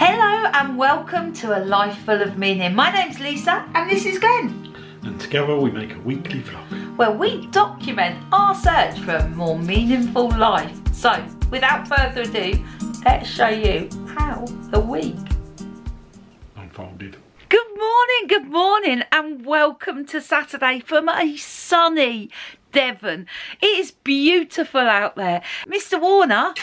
Hello and welcome to A Life Full of Meaning. My name's Lisa and this is Glenn. And together we make a weekly vlog where we document our search for a more meaningful life. So, without further ado, let's show you how the week unfolded. Good morning and welcome to Saturday from a sunny Devon. It is beautiful out there. Mr. Warner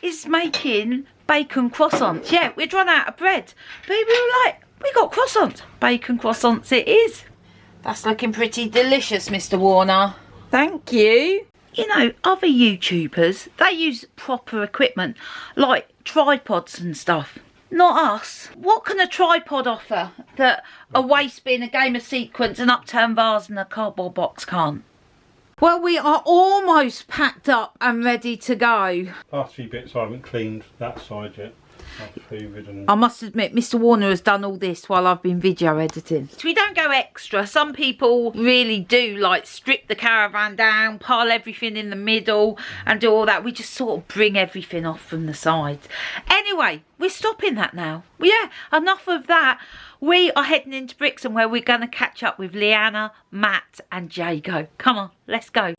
is making bacon croissants. Yeah, we'd run out of bread, but we were like, we got croissants. Bacon croissants it is. That's looking pretty delicious, Mr. Warner. Thank you. You know, other YouTubers, they use proper equipment like tripods and stuff. Not us. What can a tripod offer that a waste bin, a game of sequence, an upturned vase and a cardboard box can't? Well, we are almost packed up and ready to go. Last few bits I haven't cleaned that side yet. I've hoovered and... I must admit, Mr. Warner has done all this while I've been video editing. So we don't go extra. Some people really do like strip the caravan down, pile everything in the middle and do all that. We just sort of bring everything off from the sides. Anyway, we're stopping that now. Yeah, enough of that. We are heading into Brixham where we're going to catch up with Leanna, Matt and Jago. Come on, let's go.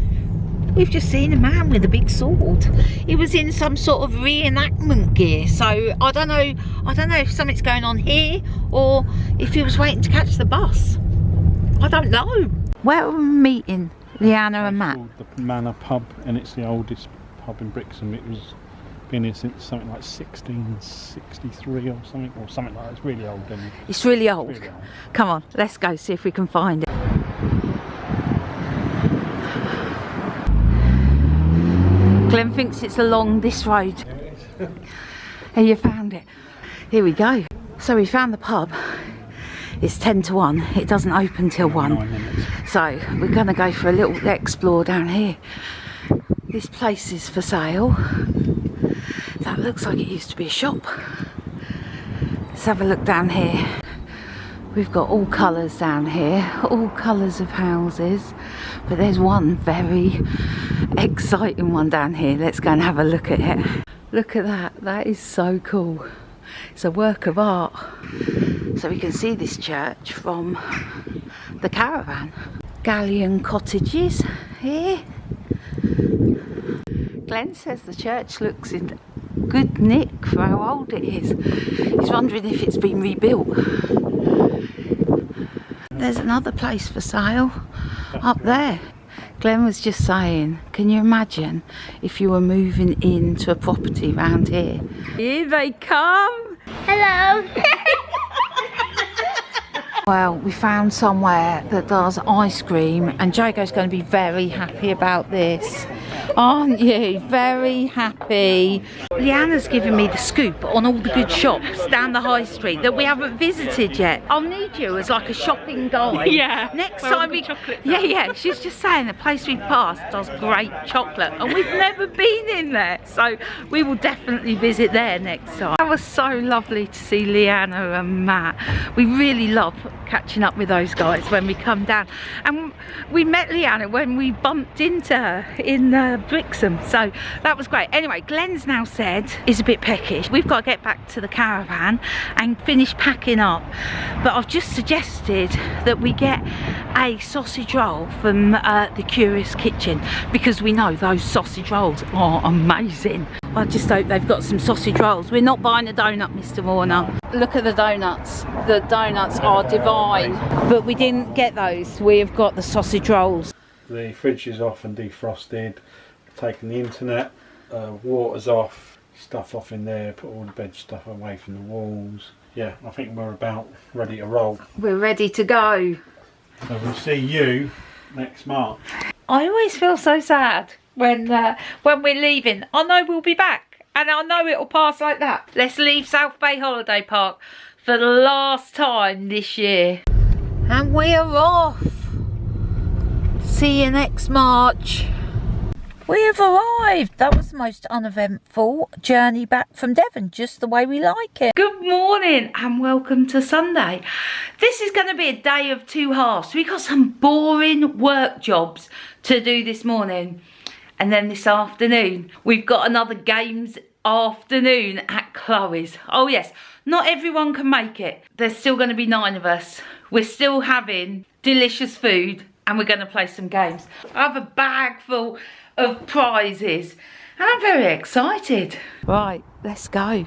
We've just seen a man with a big sword. He was in some sort of reenactment gear, so I don't know if something's going on here or if he was waiting to catch the bus. I don't know. Where are we meeting Leanna and Matt? It's called the Manor Pub, and it's the oldest pub in Brixham. It was been here since something like 1663 or something like that. It's really old. It's really old. Really old. Come on, let's go see if we can find it. Glenn thinks it's along this road. Hey, you found it. Here we go. So we found the pub. It's 10 to 1. It doesn't open till 1. 9 minutes. So we're going to go for a little explore down here. This place is for sale. That looks like it used to be a shop. Let's have a look down here. We've got all colours down here, all colours of houses, but there's one very exciting one down here. Let's go and have a look at it. Look at that, that is so cool. It's a work of art. So we can see this church from the Caravan. Galleon cottages here. Glenn says the church looks in good nick for how old it is. He's wondering if it's been rebuilt. There's another place for sale up there. Glenn was just saying, can you imagine if you were moving into a property around here? Here they come. Hello. Well, we found somewhere that does ice cream and Jago's going to be very happy about this. Aren't you? Very happy. Leanna's given me the scoop on all the good shops down the high street that we haven't visited yet. I'll need you as like a shopping guide. Yeah. Next time we... Yeah. She's just saying the place we've passed does great chocolate and we've never been in there. So we will definitely visit there next time. That was so lovely to see Leanna and Matt. We really love catching up with those guys when we come down. And we met Leanna when we bumped into her in Brixham, so that was great. Anyway, Glenn's now said he's a bit peckish. We've got to get back to the caravan and finish packing up, but I've just suggested that we get a sausage roll from the Curious Kitchen because we know those sausage rolls are amazing. I just hope they've got some sausage rolls. We're not buying a donut, Mr. Warner. Look at the donuts. The donuts are divine, but we didn't get those. We have got the sausage rolls. The fridge is off and defrosted. Taken the internet, water's off, stuff off in there, put all the bed stuff away from the walls. Yeah, I think we're about ready to roll. We're ready to go. So we'll see you next March. I always feel so sad when we're leaving. I know we'll be back and I know it'll pass like that. Let's leave South Bay Holiday Park for the last time this year. And we're off. See you next March. We have arrived. That was the most uneventful journey back from Devon, just the way we like it. Good morning and welcome to Sunday. This is going to be a day of two halves. We've got some boring work jobs to do this morning. And then this afternoon, we've got another games afternoon at Chloe's. Oh yes, not everyone can make it. There's still going to be 9 of us. We're still having delicious food and we're going to play some games. I have a bag full of prizes and I'm very excited. Right, let's go.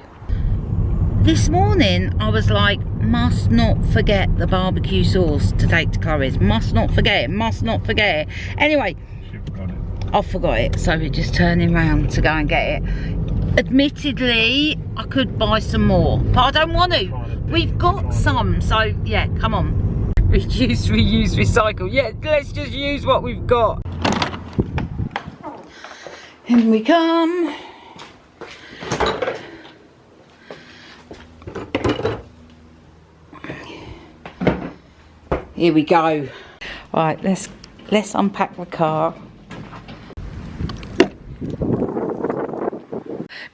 This morning I was like, must not forget the barbecue sauce to take to Chloe's. Must not forget it, must not forget it. Anyway, I forgot it, so we're just turning round to go and get it. Admittedly, I could buy some more, but I don't want to. We've got some, so yeah, come on. Reduce, reuse, recycle. Yeah, let's just use what we've got. In we come. Here we go. Right, let's unpack the car.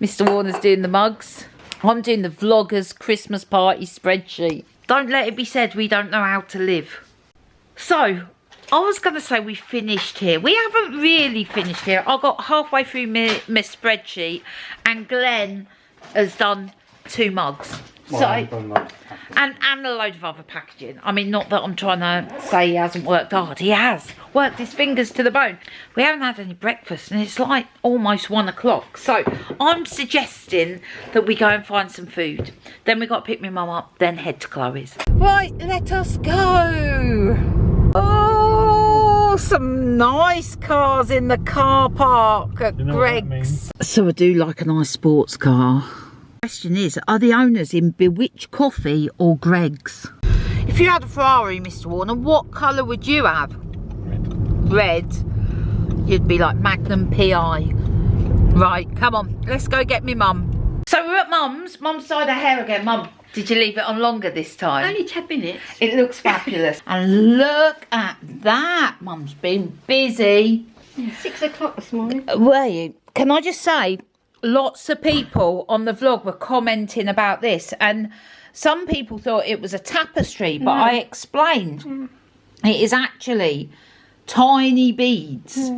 Mr. Warner's doing the mugs. I'm doing the vloggers Christmas party spreadsheet. Don't let it be said we don't know how to live. So, I was going to say we finished here. We haven't really finished here. I got halfway through my spreadsheet and Glenn has done 2 mugs. Well, so, and a load of other packaging. I mean, not that I'm trying to say he hasn't worked hard. He has worked his fingers to the bone. We haven't had any breakfast and it's like almost 1 o'clock. So I'm suggesting that we go and find some food. Then we got to pick my mum up, then head to Chloe's. Right, let us go. Oh, some nice cars in the car park at Greg's. So I do like a nice sports car. Question is, are the owners in Bewitched Coffee or Greg's? If you had a Ferrari, Mr. Warner, what colour would you have? Red. You'd be like Magnum PI. Right, come on, let's go get me mum. So we're at mum's. Mum's dyed her hair again. Mum, did you leave it on longer this time? Only 10 minutes. It looks fabulous. And look at that. Mum's been busy. 6 o'clock this morning. Were you? Can I just say, lots of people on the vlog were commenting about this and some people thought it was a tapestry, but I explained it is actually tiny beads.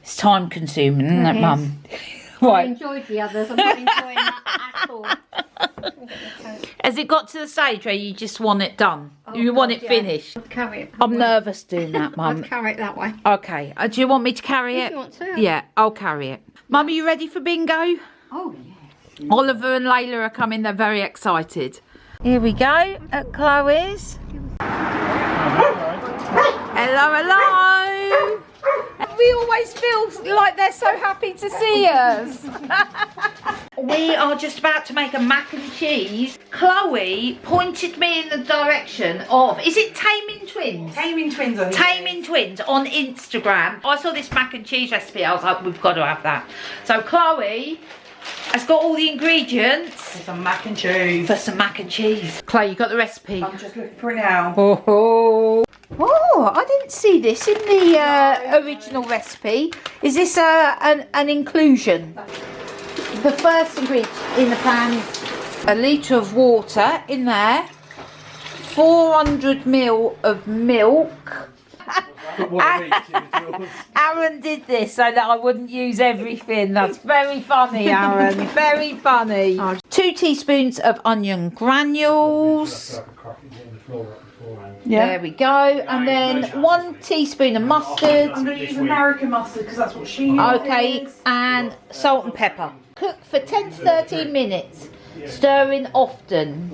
It's time consuming, isn't it, Mum? I enjoyed the others. I'm not enjoying that at all. Has it got to the stage where you just want it done? You want it finished? I'll carry it. I'm nervous doing that, Mum. I'll carry it that way. Okay. Do you want me to carry it? If you want to. Yeah, I'll carry it. Mum, are you ready for bingo? Oh, yeah. Oliver and Layla are coming. They're very excited. Here we go at Chloe's. Hello, hello. We always feel like they're so happy to see us. We are just about to make a mac and cheese. Chloe pointed me in the direction of, is it Taming Twins? Taming Twins on Taming Twins on Instagram. I saw this mac and cheese recipe. I was like, we've got to have that. So Chloe has got all the ingredients for some mac and cheese. For some mac and cheese. Chloe, you got the recipe? I'm just looking for it now. Oh, I didn't see this in the original recipe. Is this an inclusion? The first ingredient in the pan is a litre of water in there, 400 ml of milk. Aaron did this so that I wouldn't use everything. That's very funny, Aaron. Very funny. 2 teaspoons of onion granules. Yeah. There we go. And then 1 teaspoon of mustard. I'm going to use American mustard because that's what she uses. Okay, and salt and pepper. Cook for 10 to 13 minutes, stirring often.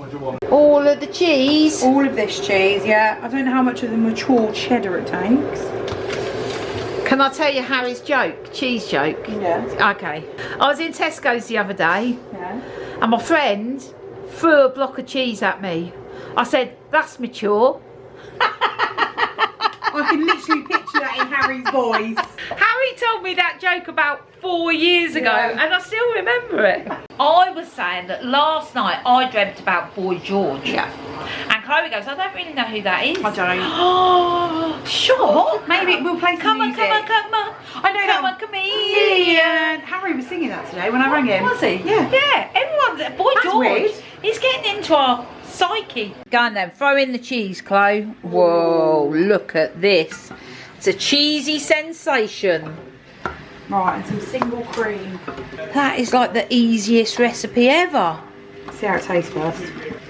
All of the cheese. All of this cheese, yeah. I don't know how much of the mature cheddar it takes. Can I tell you Harry's joke? Cheese joke? Yeah. Okay. I was in Tesco's the other day, Yeah. and my friend threw a block of cheese at me. I said, that's mature. I can literally picture that in Harry's voice. Harry told me that joke about 4 years ago, Yeah. and I still remember it. I was saying that last night I dreamt about Boy George. Yeah. And Chloe goes, I don't really know who that is. I don't. Oh, sure. Maybe we'll play some Come on, music. come on, come on. I know Come that. on, chameleon. Harry was singing that today when I rang him. Was he? Yeah. Yeah, everyone's, Boy That's George. weird. He's getting into our psyche. Go on then, throw in the cheese, Chloe. Whoa, look at this. It's a cheesy sensation. Right, and some single cream. That is like the easiest recipe ever. See how it tastes first.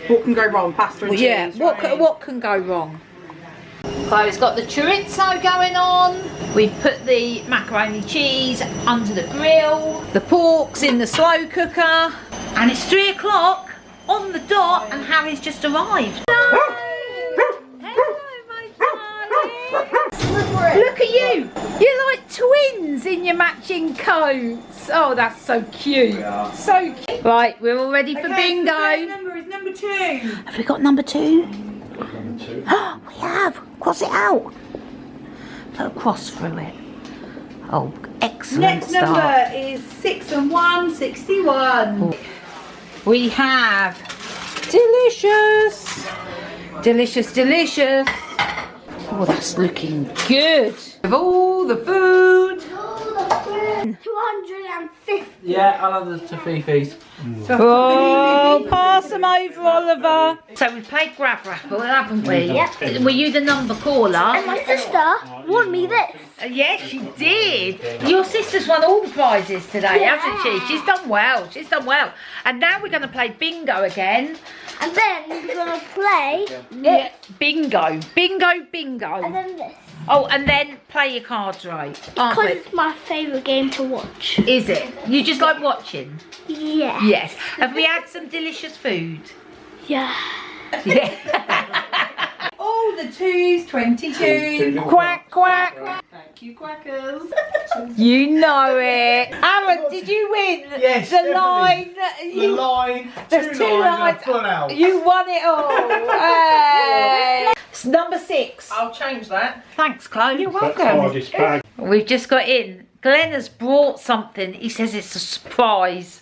What can go wrong? Pasta and cheese. Yeah, right? what can go wrong? Chloe's got the chorizo going on. We've put the macaroni cheese under the grill. The pork's in the slow cooker. And it's 3 o'clock on the dot and Harry's just arrived. Hello! Hello, my darling. Look at you. You're like twins in your matching coats. Oh, that's so cute. Yeah. So cute. Right, we're all ready for bingo. The first number is number 2. Have we got number 2? Number 2. We have. Cross it out. Put a cross through it. Oh, excellent Next start. number is 6 and 1, 61. We have delicious. Delicious, delicious. Oh, that's looking good. Of all the food. 250. Yeah, I'll have the tofifis. Oh, pass them over, Oliver. So we've played grab raffle, haven't we? Yep. Were you the number caller? And my sister won me this. Yes, she did. Your sister's won all the prizes today, hasn't she? She's done well. She's done well. And now we're going to play bingo again. And then we're going to play Yeah, bingo. Bingo, bingo. and then this. Oh, and then play your cards right. Because it's my favourite game to watch. Is it? You just like watching? Yeah. Yes. Have we had some delicious food? Yeah. Yeah. All the 2s, 22. Quack, quack. Thank you, quackers. You know it. Aaron, did you win? Yes, The definitely. line. The line, There's two lines lines. and a full out. You won it all. Hey. It's number 6. I'll change that. Thanks, Chloe. You're That welcome. hardest bag. We've just got in. Glenn has brought something. He says it's a surprise.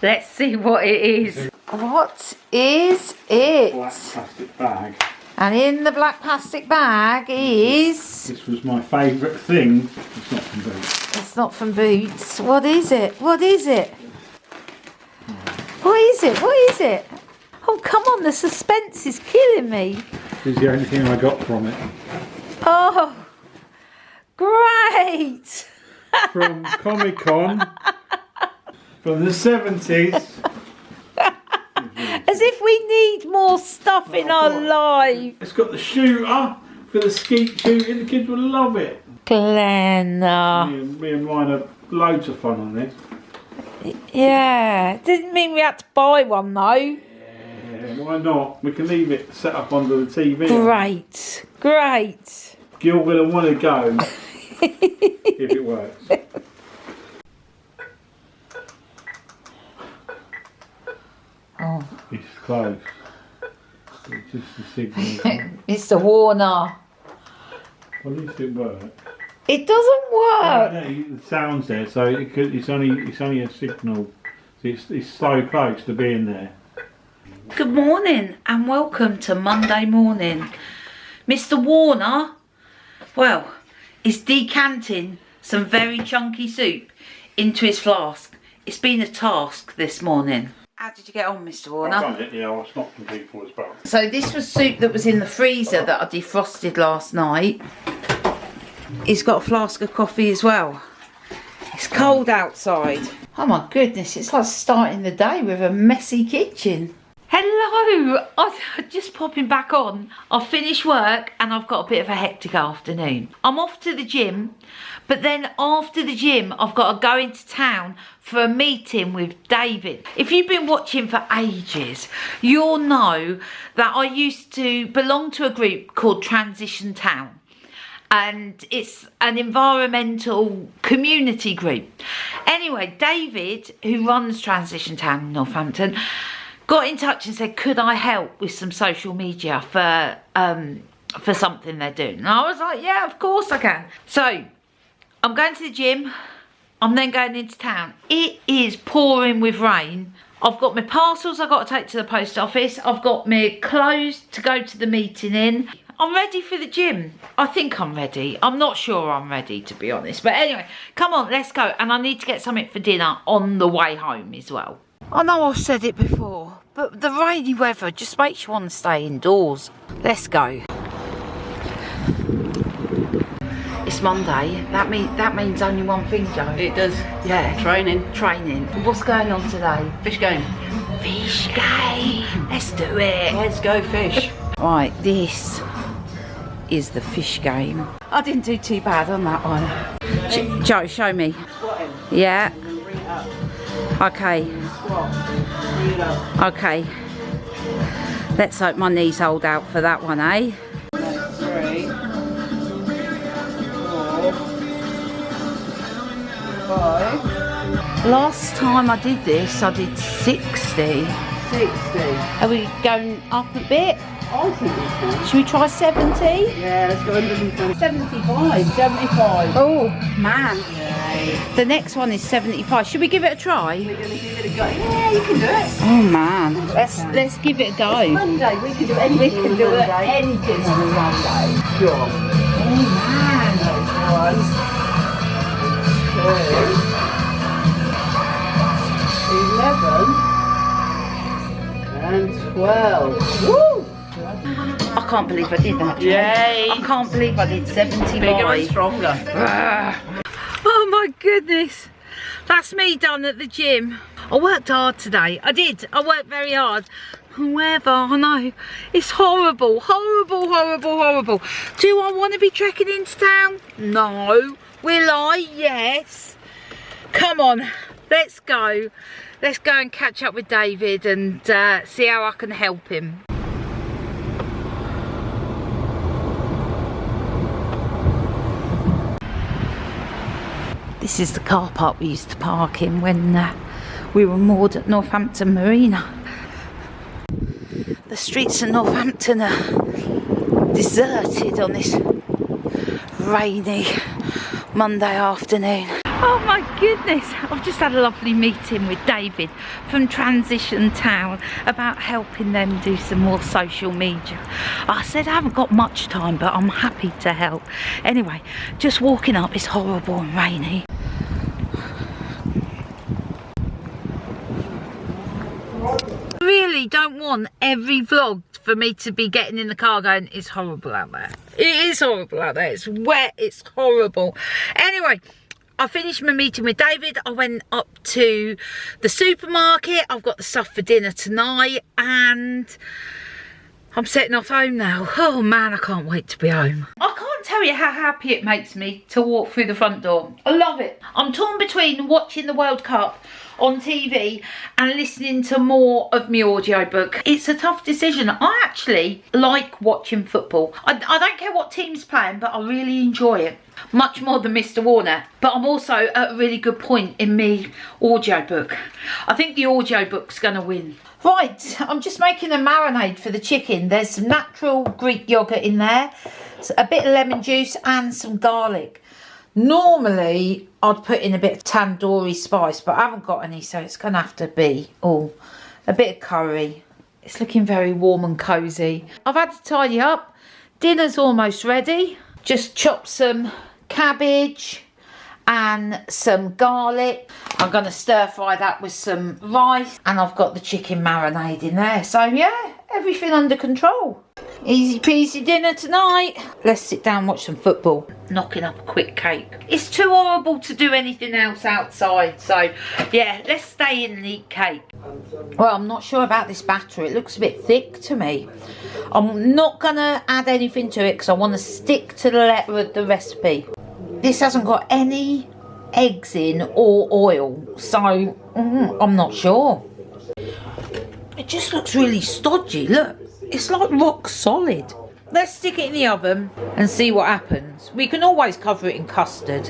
Let's see what it is. What is it? Black plastic bag. And in the black plastic bag is... This was my favourite thing. It's not from Boots. It's not from Boots. What is it? What is it? What is it? What is it? Oh, come on. The suspense is killing me. This is the only thing I got from it. Oh, great. From Comic Con. From the 70s. As if we need more stuff in our life. It's got the shooter for the skeet shooting. The kids will love it. Glenna. Me and mine had loads of fun on this. Yeah. Didn't mean we had to buy one though. Yeah, why not? We can leave it set up under the TV. Great. Great. Gil will want to go if it works. Oh. It's close. It's just the signal. Mr. Warner. Well, at least it works. It doesn't work. No, the sound's there, so it's only a signal. It's so close to being there. Good morning and welcome to Monday morning. Mr. Warner, well, is decanting some very chunky soup into his flask. It's been a task this morning. How did you get on, Mr. Warner? I've done it, yeah, it's not complete full as well. So this was soup that was in the freezer that I defrosted last night. He's got a flask of coffee as well. It's cold outside. Oh my goodness, it's like starting the day with a messy kitchen. Hello, I'm just popping back on. I've finished work and I've got a bit of a hectic afternoon. I'm off to the gym, but then after the gym, I've got to go into town for a meeting with David. If you've been watching for ages, you'll know that I used to belong to a group called Transition Town. And it's an environmental community group. Anyway, David, who runs Transition Town in Northampton, got in touch and said, could I help with some social media for something they're doing? And I was like, yeah, of course I can. So I'm going to the gym. I'm then going into town. It is pouring with rain. I've got my parcels I've got to take to the post office. I've got my clothes to go to the meeting in. I'm ready for the gym. I think I'm ready. I'm not sure I'm ready, to be honest. But anyway, come on, let's go. And I need to get something for dinner on the way home as well. I know I've said it before, but the rainy weather just makes you want to stay indoors. Let's go. It's Monday. That means only one thing, Joe. It does. Yeah. Training. Training. What's going on today? Fish game. Fish game. Let's do it. Let's go fish. Right, this is the fish game. I didn't do too bad on that one. Joe, show me. Squatting. Yeah. Bring it up. Okay. Squat. Bring it up. Okay. Let's hope my knees hold out for that one, eh? 3, 4, 5, Last time I did this, I did 60. 60. Are we going up a bit? I think we can. Should we try 70? Yeah, let's go 120. 75. 75. Oh, man. Yay. The next one is 75. Should we give it a try? We're going to give it a go. Yeah, you can do it. Oh, man. Let's give it a go. Monday, we can do anything. We can do Monday. anything on Monday. Sure. Oh, man. 1, 2, 11, and 12. Woo! I can't believe I did that. Yay! I can't believe I did 75. Bigger and stronger. Oh my goodness. That's me done at the gym. I worked hard today. I did. I worked very hard. However, I know it's horrible, horrible, horrible, horrible. Do I want to be trekking into town? No. Will I? Yes. Come on, let's go. Let's go and catch up with David and see how I can help him. This is the car park we used to park in when we were moored at Northampton Marina. The streets of Northampton are deserted on this rainy Monday afternoon. Oh my goodness, I've just had a lovely meeting with David from Transition Town about helping them do some more social media. I said I haven't got much time, but I'm happy to help. Anyway, just walking up, it's horrible and rainy. Really don't want every vlog for me to be getting in the car going, it's horrible out there. It is horrible out there. It's wet, it's horrible. Anyway, I finished my meeting with David. I went up to the supermarket. I've got the stuff for dinner tonight and I'm setting off home now. Oh man, I can't wait to be home. I can't tell you how happy it makes me to walk through the front door. I love it. I'm torn between watching the World Cup on TV and listening to more of my audiobook. It's a tough decision. I actually like watching football. I don't care what team's playing, but I really enjoy it. Much more than Mr. Warner. But I'm also at a really good point in my audiobook. I think the audiobook's gonna win. Right, I'm just making a marinade for the chicken. There's some natural Greek yogurt in there, a bit of lemon juice and some garlic. Normally, I'd put in a bit of tandoori spice, but I haven't got any, so it's going to have to be a bit of curry. It's looking very warm and cosy. I've had to tidy up. Dinner's almost ready. Just chop some cabbage and some garlic. I'm going to stir fry that with some rice, and I've got the chicken marinade in there. So yeah, everything under control. Easy peasy dinner tonight. Let's sit down and watch some football. Knocking up a quick cake. It's too horrible to do anything else outside, so yeah, let's stay in and eat cake. Well, I'm not sure about this batter. It looks a bit thick to me. I'm not gonna add anything to it because I want to stick to the letter of the recipe. This hasn't got any eggs in or oil, so I'm not sure. It just looks really stodgy. Look, it's like rock solid. Let's stick it in the oven and see what happens. We can always cover it in custard.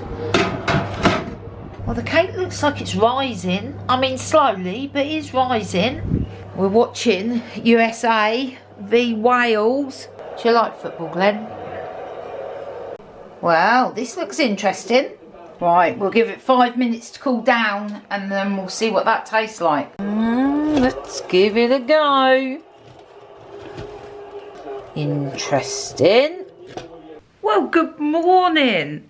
Well, the cake looks like it's rising. I mean, slowly, but it is rising. We're watching USA v Wales. Do you like football, Glenn? Well, this looks interesting. Right, we'll give it 5 minutes to cool down and then we'll see what that tastes like. Let's give it a go. Interesting. Well, good morning.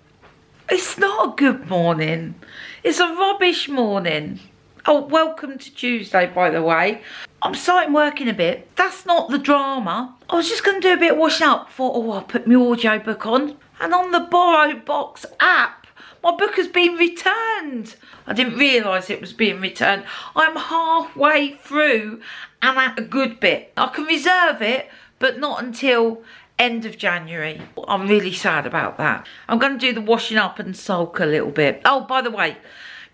It's not a good morning. It's a rubbish morning. Oh, welcome to Tuesday, by the way. I'm starting working a bit. That's not the drama. I was just going to do a bit of washing up. Thought, oh, I'll put my audio book on. And on the Borrow Box app, my book has been returned. I didn't realise it was being returned. I'm halfway through and at a good bit. I can reserve it, but not until end of January. I'm really sad about that. I'm going to do the washing up and sulk a little bit. Oh, by the way,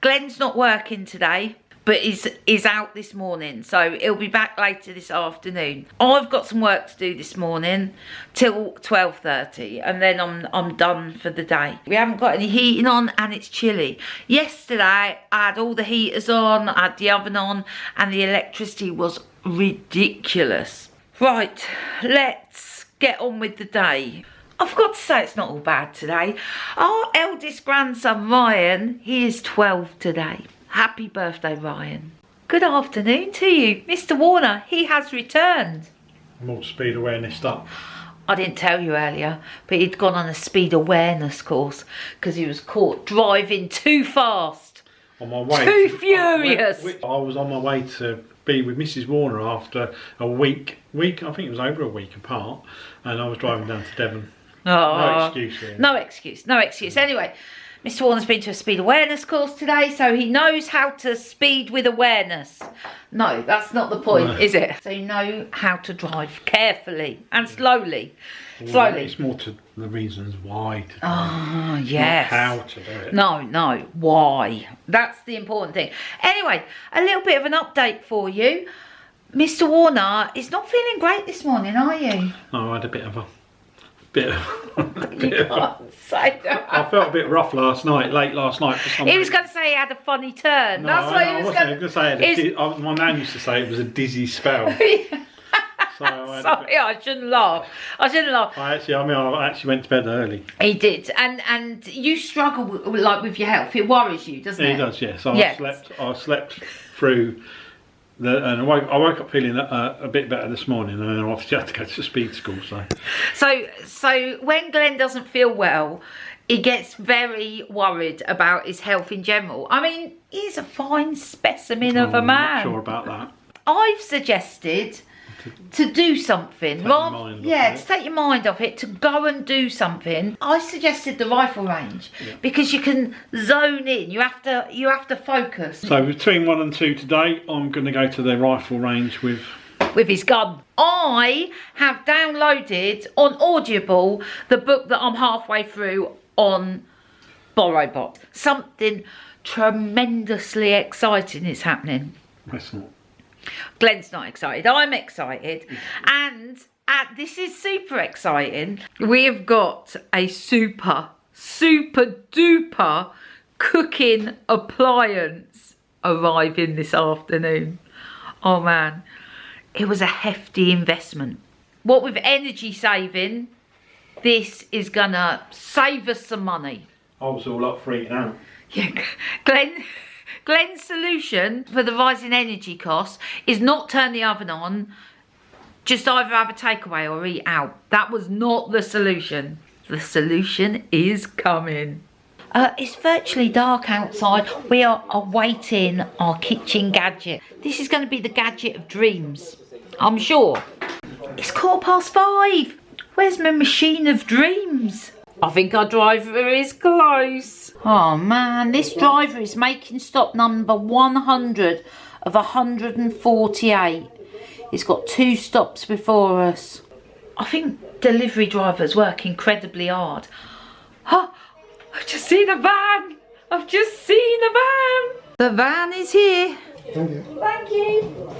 Glenn's not working today, but is out this morning, so he'll be back later this afternoon. I've got some work to do this morning till 12:30, and then I'm done for the day. We haven't got any heating on, and it's chilly. Yesterday I had all the heaters on, I had the oven on, and the electricity was ridiculous. Right, let's get on with the day. I forgot to say it's not all bad today. Our eldest grandson Ryan, he is 12 today. Happy birthday, Ryan. Good afternoon to you. Mr. Warner, he has returned. More speed awareness stuff. I didn't tell you earlier, but he'd gone on a speed awareness course because he was caught driving too fast. On my way. Too furious. I was on my way to be with Mrs. Warner after a week, I think it was over a week apart, and I was driving down to Devon. Oh, No excuse really. No excuse, no excuse. Anyway, Mr. Warner's been to a speed awareness course today, so he knows how to speed with awareness. No, that's not the point, is it? So you know how to drive carefully and slowly. Slowly. It's more to the reasons why to do Oh, it, yes. not how to do it. No, why? That's the important thing. Anyway, a little bit of an update for you. Mr. Warner is not feeling great this morning, are you? No, I had a bit of a... You can't say that. I felt a bit rough late last night. For some He was reason. going to say he had a funny turn. No, That's what I he was wasn't going to say it. My nan used to say it was a dizzy spell. So Sorry, I shouldn't laugh. I actually went to bed early. He did, and you struggle with your health. It worries you, doesn't it? It does, yes. So Yes. I slept through. And I woke up feeling a bit better this morning, and then I obviously had to go to speed school. So when Glenn doesn't feel well, he gets very worried about his health in general. I mean, he's a fine specimen of a man. I'm not sure about that. I've suggested to do something. To take your mind off it, to go and do something. I suggested the rifle range because you can zone in. You have to focus. So between 1 and 2 today, I'm going to go to the rifle range with his gun. I have downloaded on Audible the book that I'm halfway through on Borrow Box. Something tremendously exciting is happening. That's not. Glenn's not excited. I'm excited. And this is super exciting. We have got a super duper cooking appliance arriving this afternoon. Oh man, it was a hefty investment. What with energy saving, this is gonna save us some money. I was all up freaking out. Yeah, Glenn's solution for the rising energy costs is not turn the oven on, just either have a takeaway or eat out. That was not the solution. The solution is coming. It's virtually dark outside. We are awaiting our kitchen gadget. This is going to be the gadget of dreams, I'm sure. It's 5:15. Where's my machine of dreams? I think our driver is close. Oh man, this driver is making stop number 100 of 148. He's got 2 stops before us. I think delivery drivers work incredibly hard. Oh, I've just seen a van. I've just seen a van. The van is here. Thank you.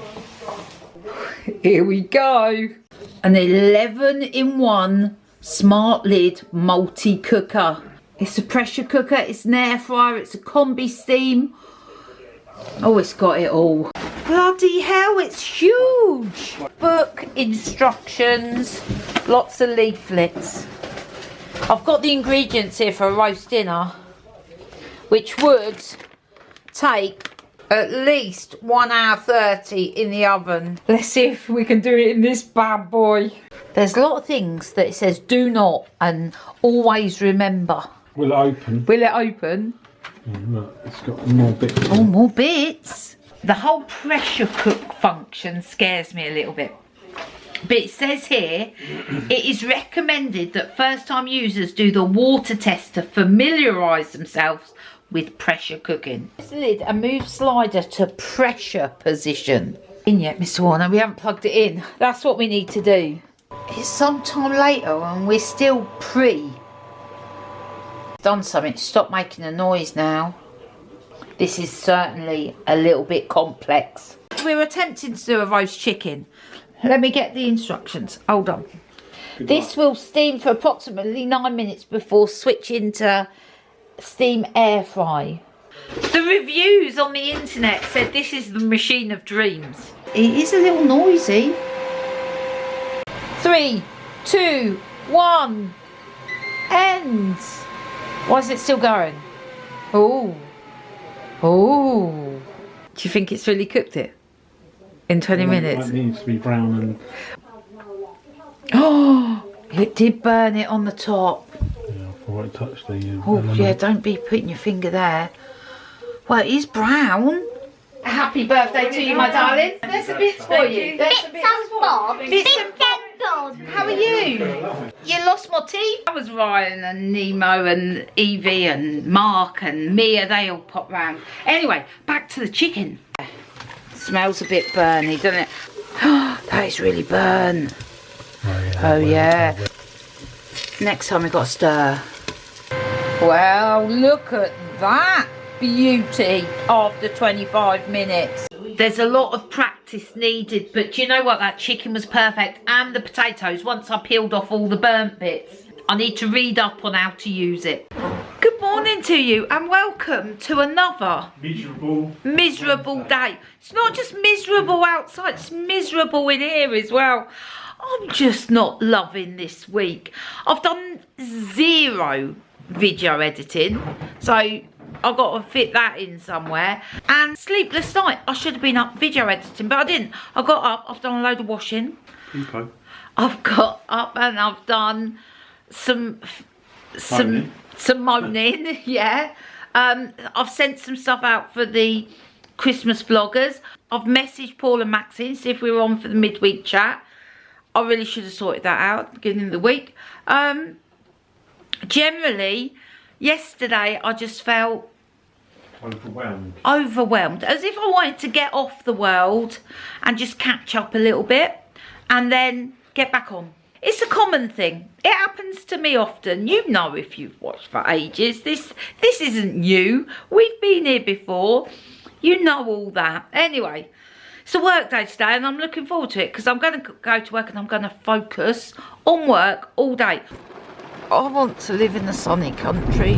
Here we go. An 11-in-1 smart lid multi-cooker. It's a pressure cooker, it's an air fryer, it's a combi steam. Oh, it's got it all. Bloody hell, it's huge. Book, instructions, lots of leaflets. I've got the ingredients here for a roast dinner, which would take at least 1 hour 30 in the oven. Let's see if we can do it in this bad boy. There's a lot of things that it says do not and always remember. Will it open? Will it open? Look, it's got more bits. Oh, more bits. The whole pressure cook function scares me a little bit. But it says here, it is recommended that first time users do the water test to familiarise themselves with pressure cooking. This lid and move slider to pressure position. In yet, Mr. Warner, we haven't plugged it in. That's what we need to do. It's sometime later and we're still done something. Stop making a noise now. This is certainly a little bit complex. We're attempting to do a roast chicken. Let me get the instructions. Hold on. This will steam for approximately 9 minutes before switching to steam air fry. The reviews on the internet said this is the machine of dreams. It is a little noisy. 3, 2, 1, end. Why is it still going? Oh. Oh. Do you think it's really cooked it? In 20 minutes? It needs to be brown and... Oh, it did burn it on the top. Yeah, before it touched the... Oh, yeah, don't be putting your finger there. Well, it is brown. Happy birthday to you, my darling. There's a bit for you. Bits and bobs. Bits and bobs. How are you? You lost my teeth. That was Ryan and Nemo and Evie and Mark and Mia. They all popped round. Anyway, back to the chicken. Smells a bit burny, doesn't it? That is really burnt. Oh yeah. Next time we've got to stir. Well, look at that beauty after 25 minutes. There's a lot of practice needed, but do you know what? That chicken was perfect, and the potatoes, once I peeled off all the burnt bits. I need to read up on how to use it. Good morning to you and welcome to another miserable day. It's not just miserable outside, it's miserable in here as well. I'm just not loving this week. I've done 0 video editing, so I've got to fit that in somewhere. And sleepless night. I should have been up video editing, but I didn't. I got up, I've done a load of washing. Okay. I've got up and I've done some moaning, yeah. I've sent some stuff out for the Christmas vloggers. I've messaged Paul and Maxine, see if we were on for the midweek chat. I really should have sorted that out at the beginning of the week. Generally, yesterday I just felt overwhelmed, as if I wanted to get off the world and just catch up a little bit and then get back on. It's a common thing. It happens to me often. You know, if you've watched for ages, this isn't new. We've been here before. You know all that. Anyway, it's a work day today and I'm looking forward to it because I'm going to go to work and I'm going to focus on work all day. I want to live in the sunny country.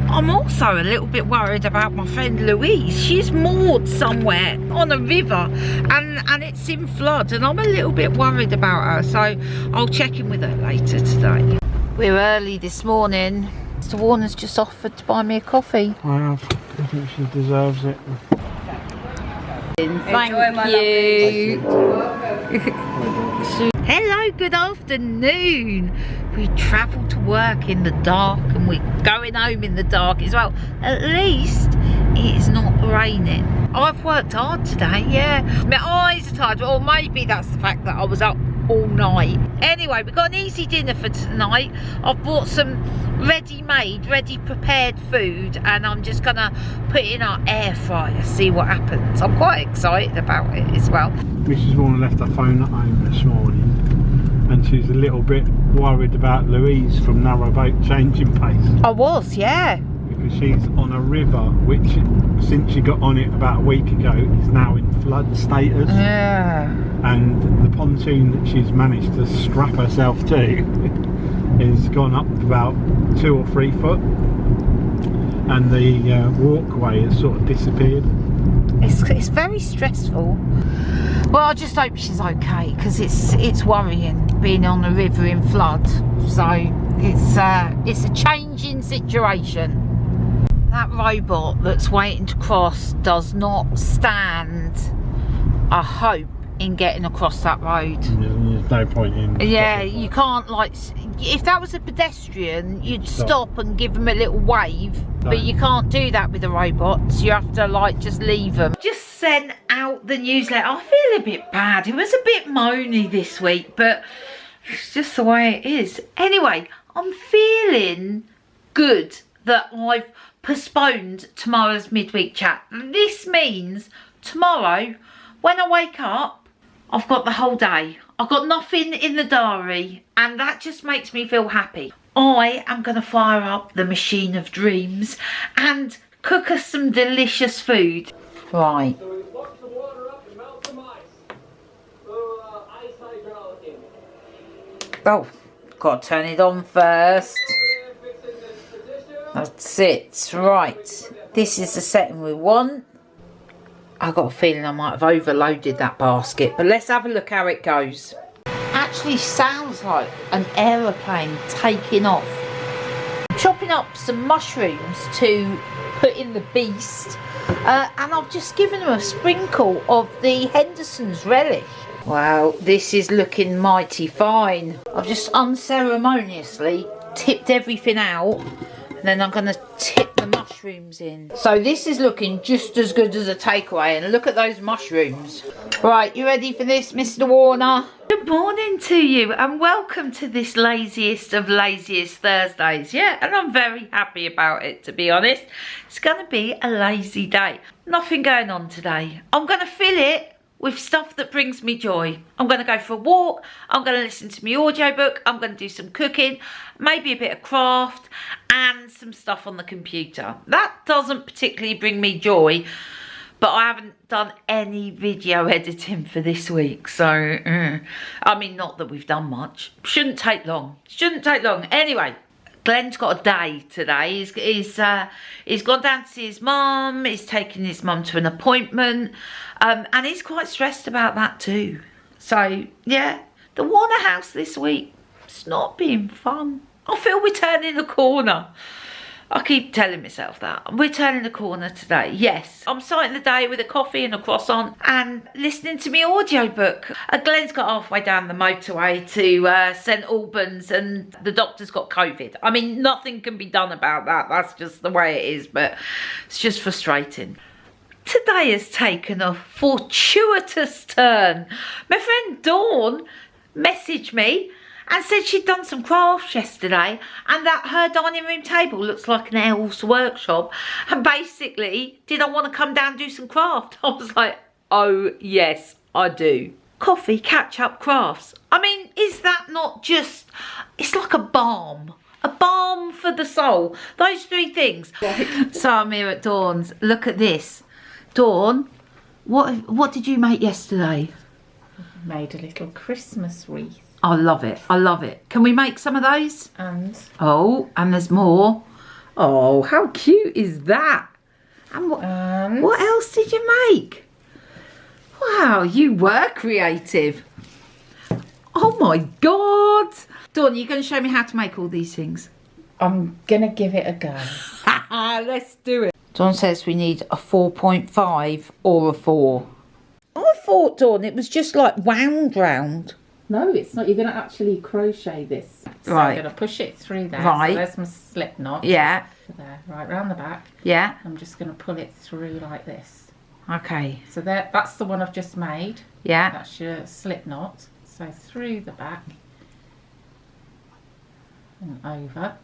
I'm also a little bit worried about my friend Louise. She's moored somewhere on a river and it's in flood and I'm a little bit worried about her, so I'll check in with her later today. We're early this morning. Mr. Warner's just offered to buy me a coffee. I have. I think she deserves it. Thank you. Hello, good afternoon. We travel to work in the dark and we're going home in the dark as well. At least it's not raining. I've worked hard today, yeah. My eyes are tired, or maybe that's the fact that I was up all night. Anyway, we've got an easy dinner for tonight. I've bought some ready-made, ready-prepared food and I'm just gonna put it in our air fryer, see what happens. I'm quite excited about it as well. Mrs. Warner left her phone at home this morning and she's a little bit worried about Louise from Narrowboat changing pace. I was, yeah. Because she's on a river which, since she got on it about a week ago, is now in flood status. Yeah. And the pontoon that she's managed to strap herself to has gone up about 2 or 3 foot, and the walkway has sort of disappeared. It's very stressful. Well, I just hope she's okay because it's worrying being on the river in flood. So it's a changing situation. That robot that's waiting to cross does not stand a hope in getting across that road. There's no point in... Yeah, you can't, like, if that was a pedestrian, you'd stop and give them a little wave, but you can't do that with the robots. You have to, like, just leave them. Just sent out the newsletter. I feel a bit bad. It was a bit moany this week, but it's just the way it is. Anyway, I'm feeling good that I've postponed tomorrow's midweek chat. This means tomorrow, when I wake up, I've got the whole day. I've got nothing in the diary, and that just makes me feel happy. I am going to fire up the machine of dreams and cook us some delicious food. Right. Oh, got to turn it on first. That's it. Right. This is the setting we want. I've got a feeling I might have overloaded that basket, but let's have a look how it goes. Actually sounds like an aeroplane taking off. I'm chopping up some mushrooms to put in the beast, and I've just given them a sprinkle of the Henderson's relish. Wow, this is looking mighty fine. I've just unceremoniously tipped everything out, and then I'm going to tip the mushrooms in. So this is looking just as good as a takeaway, and look at those mushrooms. Right, you ready for this, Mr. Warner? Good morning to you, and welcome to this laziest of laziest Thursdays. Yeah, and I'm very happy about it, to be honest. It's going to be a lazy day. Nothing going on today. I'm going to fill it with stuff that brings me joy. I'm going to go for a walk, I'm going to listen to my audiobook, I'm going to do some cooking, maybe a bit of craft, and some stuff on the computer. That doesn't particularly bring me joy, but I haven't done any video editing for this week, so I mean, not that we've done much. Shouldn't take long. Anyway, Glenn's got a day today. He's gone down to see his mum. He's taking his mum to an appointment, and he's quite stressed about that too. So yeah, the Warner house this week, it's not been fun. I feel we're turning the corner. I keep telling myself that. We're turning the corner today. Yes, I'm starting the day with a coffee and a croissant and listening to my audiobook. Glenn's got halfway down the motorway to St Albans, and the doctor's got COVID. I mean, nothing can be done about that. That's just the way it is, but it's just frustrating. Today has taken a fortuitous turn. My friend Dawn messaged me and said she'd done some crafts yesterday, and that her dining room table looks like an elf's workshop, and basically, did I want to come down and do some craft? I was like, oh yes, I do. Coffee, catch up, crafts. I mean, is that not just, it's like a balm for the soul. Those three things. So I'm here at Dawn's. Look at this. Dawn, what did you make yesterday? Made a little Christmas wreath. I love it. I love it. Can we make some of those? And and there's more. Oh, how cute is that? And what else did you make? Wow, you were creative. Oh my God. Dawn, you're going to show me how to make all these things? I'm going to give it a go. Let's do it. Dawn says we need a 4.5 or a 4. I thought, Dawn, it was just like wound round. No, it's not. You're going to actually crochet this. So Right. I'm going to push it through there. Right. So there's my slip knot. Yeah. There, right round the back. Yeah. I'm just going to pull it through like this. Okay. So that's the one I've just made. Yeah. That's your slip knot. So through the back and over.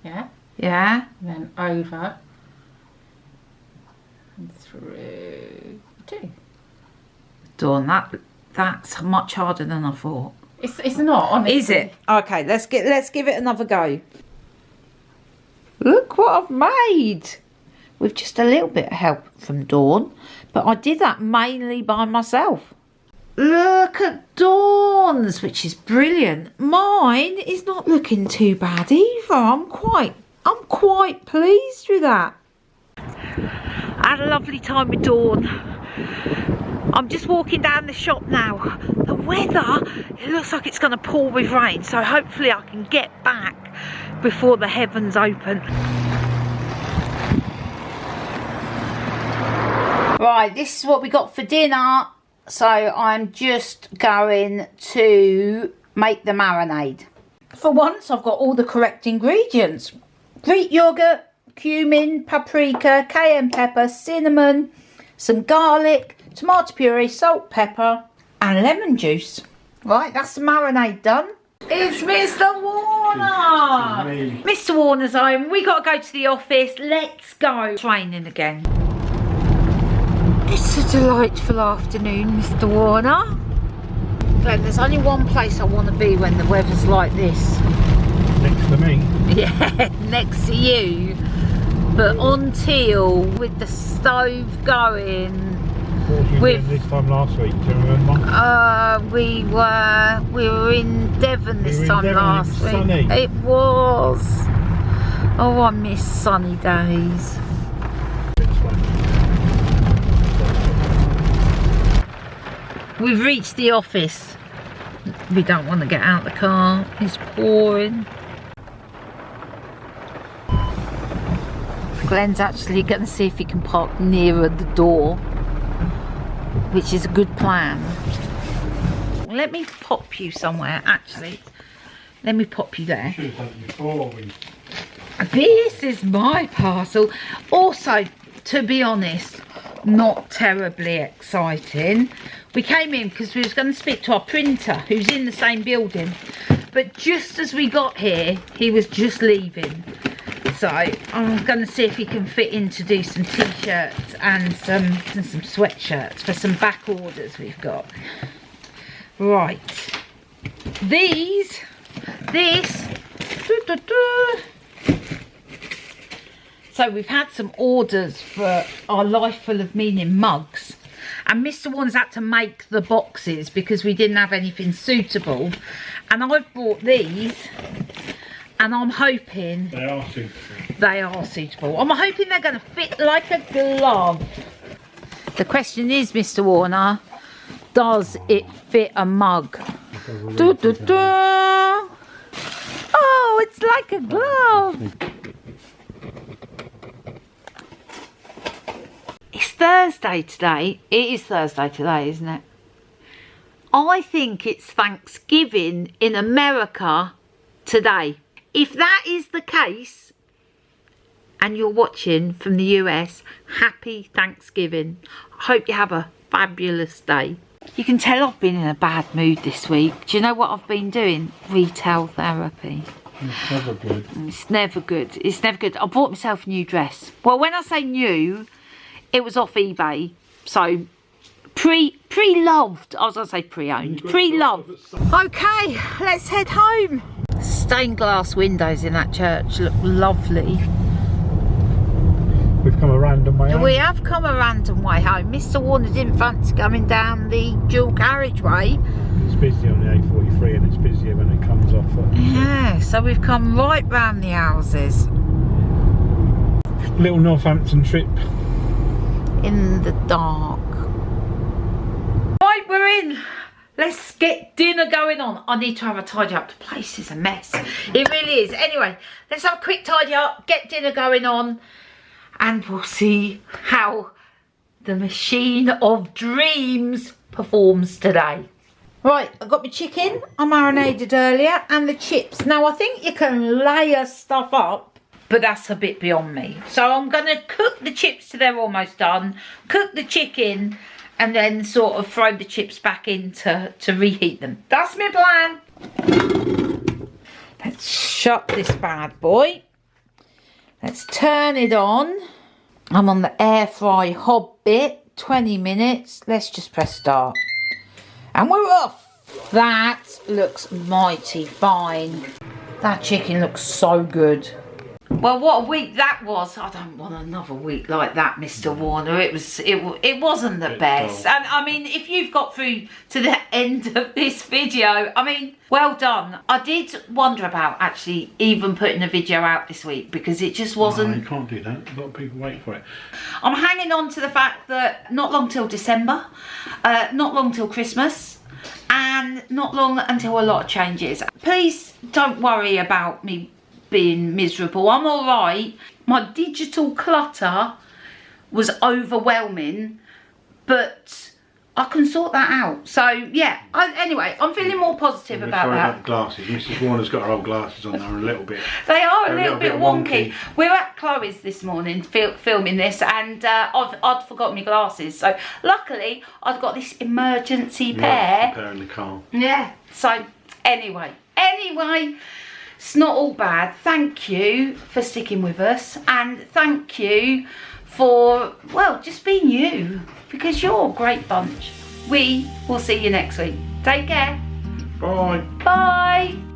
Yeah. Yeah. And then over and through two. Dawn, that's much harder than I thought. It's not, honestly. Is it? Okay, let's give it another go. Look what I've made. With just a little bit of help from Dawn. But I did that mainly by myself. Look at Dawn's, which is brilliant. Mine is not looking too bad either. I'm quite pleased with that. I had a lovely time with Dawn. I'm just walking down the shop now. The weather, it looks like it's going to pour with rain, so hopefully I can get back before the heavens open. Right, this is what we got for dinner. So I'm just going to make the marinade. For once, I've got all the correct ingredients. Greek yogurt, cumin, paprika, cayenne pepper, cinnamon, some garlic, tomato puree, salt, pepper and lemon juice. Right, that's the marinade done. It's Mr. Warner! Mr. Warner's home. We got to go to the office. Let's go. Training again. It's a delightful afternoon, Mr. Warner. Glenn, there's only one place I want to be when the weather's like this. Next to me? Yeah, next to you. But on Teal with the stove going. What was we doing this time last week? Do you remember? We were in Devon this time last week. Sunny. It was. Oh, I miss sunny days. We've reached the office. We don't want to get out of the car. It's pouring. Glenn's actually going to see if he can park nearer the door, which is a good plan. Let me pop you somewhere, actually. Let me pop you there. Should have done it before This is my parcel. Also, to be honest, not terribly exciting. We came in because we was going to speak to our printer, who's in the same building. But just as we got here, he was just leaving. So I'm going to see if he can fit in to do some t-shirts and some sweatshirts for some back orders we've got. Right. This. So we've had some orders for our Life Full of Meaning mugs. And Mr. Warner's had to make the boxes because we didn't have anything suitable. And I've bought these. And I'm hoping they are suitable. They are suitable. I'm hoping they're going to fit like a glove. The question is, Mr. Warner, does it fit a mug? Doo, doo, doo. Oh, it's like a glove. It's Thursday today. It is Thursday today, isn't it? I think it's Thanksgiving in America today. If that is the case, and you're watching from the US, happy Thanksgiving. I hope you have a fabulous day. You can tell I've been in a bad mood this week. Do you know what I've been doing? Retail therapy. It's never good. It's never good. It's never good. I bought myself a new dress. Well, when I say new, it was off eBay. So, pre-loved. I was going to say pre-owned. Pre-loved. Okay, let's head home. Stained glass windows in that church look lovely. We've come a random way home. We have come a random way home. Mr. Warner didn't fancy coming down the dual carriageway. It's busy on the A43 and it's busier when it comes off. Yeah, so we've come right round the houses. Little Northampton trip. In the dark. Right, we're in. Let's get dinner going on. I need to have a tidy up. The place is a mess. It really is. Anyway, let's have a quick tidy up, get dinner going on, and we'll see how the machine of dreams performs today. Right, I've got my chicken. I marinated earlier, and the chips. Now, I think you can layer stuff up, but that's a bit beyond me. So I'm going to cook the chips till they're almost done, cook the chicken, and then sort of throw the chips back in to reheat them. That's my plan. Let's shut this bad boy. Let's turn it on. I'm on the air fry hob bit. 20 minutes. Let's just press start. And we're off. That looks mighty fine. That chicken looks so good. Well, what a week that was. I don't want another week like that, Mr. Warner. It wasn't the best. And I mean, if you've got through to the end of this video, I mean, well done. I did wonder about actually even putting a video out this week because it just wasn't. No, you can't do that. A lot of people wait for it. I'm hanging on to the fact that not long till December, not long till Christmas, and not long until a lot of changes. Please don't worry about me being miserable. I'm all right. My digital clutter was overwhelming, but I can sort that out. So yeah, anyway, I'm feeling more positive about that. Glasses. Mrs. Warner's got her old glasses on. They're a little bit. They are a little bit wonky. We were at Chloe's this morning filming this, and I'd forgotten my glasses. So luckily, I've got this emergency pair. Pair in the car. Yeah. So anyway, it's not all bad. Thank you for sticking with us, and thank you for, well, just being you, because you're a great bunch. We will see you next week. Take care. Bye. Bye.